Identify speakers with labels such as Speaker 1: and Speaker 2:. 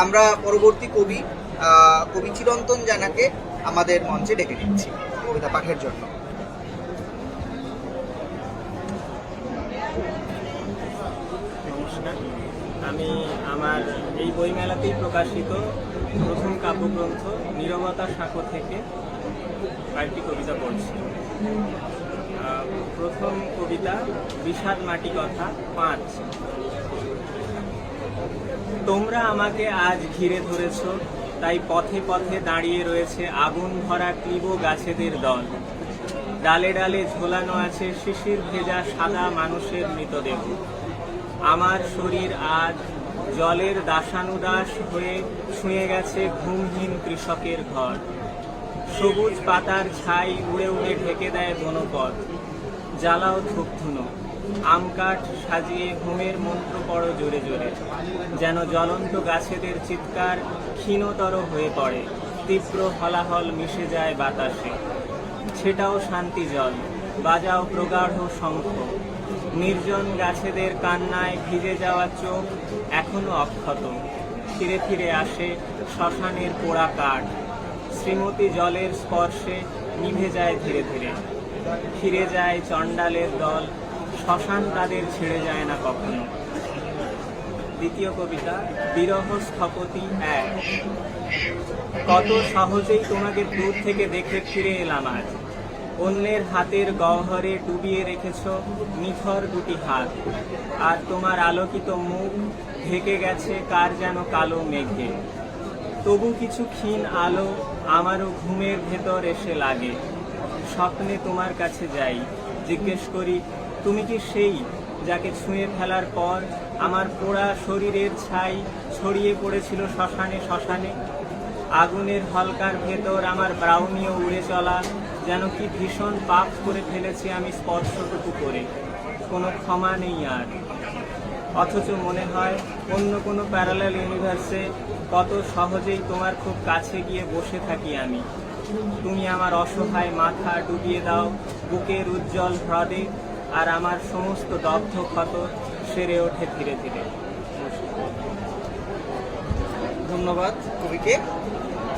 Speaker 1: আমরা পরবর্তী কবি কবি চিরন্তন জানাকে আমাদের মঞ্চে ডেকে নিচ্ছি কবিতা পাঠের জন্য।
Speaker 2: নমস্কার, আমি আমার এই বইমেলাতেই প্রকাশিত প্রথম কাব্যগ্রন্থ নীরবতা সাঁকো থেকে কয়েকটি কবিতা পড়ছি। প্রথম কবিতা বিষাদ মাটি কথা 5। তোমরা আমাকে আজ ঘিরে ধরেছ, তাই পথে পথে দাঁড়িয়ে রয়েছে আগুন ভরা ক্লীব গাছেদের দল। ডালে ডালে ঝোলানো আছে শিশির ভেজা সাদা মানুষের মৃতদেহ। আমার শরীর আজ জলের দাসানুদাস হয়ে ছুঁয়ে গেছে ঘুমহীন কৃষকের ঘর। সবুজ পাতার ছাই উড়ে উড়ে ঢেকে দেয় বনপথ। জ্বালাও ধূপধুনো, আম কাঠ সাজিয়ে হোমের মন্ত্র পড়ো জোরে জোরে, যেন জ্বলন্ত গাছেদের চিৎকার ক্ষীণতর হয়ে পড়ে, তীব্র হলাহল মিশে যায় বাতাসে। ছেটাও শান্তি জল, বাজাও প্রগাঢ় শঙ্খ। নির্জন গাছেদের কান্নায় ভিজে যাওয়া চোখ এখনো অক্ষত। ফিরে ফিরে আসে শ্মশানের পোড়া কাঠ। শ্রীমতী জলের স্পর্শে নিভে যায় ধীরে ধীরে। ফিরে যায় চণ্ডালের দল, শ্মশান তাদের ছেড়ে যায় না কখনো। দ্বিতীয় কবিতা বিরহ স্থপতি 1। কত সহজেই তোমাকে দূর থেকে দেখে ফিরে এলাম আজ। অন্যের হাতের গহ্বরে ডুবিয়ে রেখেছ নিথর দুটি হাত, আর তোমার আলোকিত মুখ ঢেকে গেছে কার যেন কালো মেঘে। তবু কিছু ক্ষীণ আলো আমারও ঘুমের ভেতর এসে লাগে। স্বপ্নে তোমার কাছে যাই, জিজ্ঞেস করি তুমি কি সেই যাকে ছুঁয়ে ফেলার পর আমার পোড়া শরীরের ছাই ছড়িয়ে পড়েছিল শ্মশানে শ্মশানে। আগুনের হলকার ভেতর আমার ব্রাউনিও উড়ে চলা, যেন কি ভীষণ পাপ করে ফেলেছি আমি স্পর্শটুকু করে। কোনো ক্ষমা নেই আর। অথচ মনে হয় অন্য কোনো প্যারালাল ইউনিভার্সে কত সহজেই তোমার খুব কাছে গিয়ে বসে থাকি আমি। তুমি আমার অসহায় মাথা ডুবিয়ে দাও বুকের উজ্জ্বল হ্রদে, আর আমার সমস্ত দগ্ধ ক্ষত সেরে ওঠে ধীরে ধীরে।
Speaker 1: ধন্যবাদ কবিকে।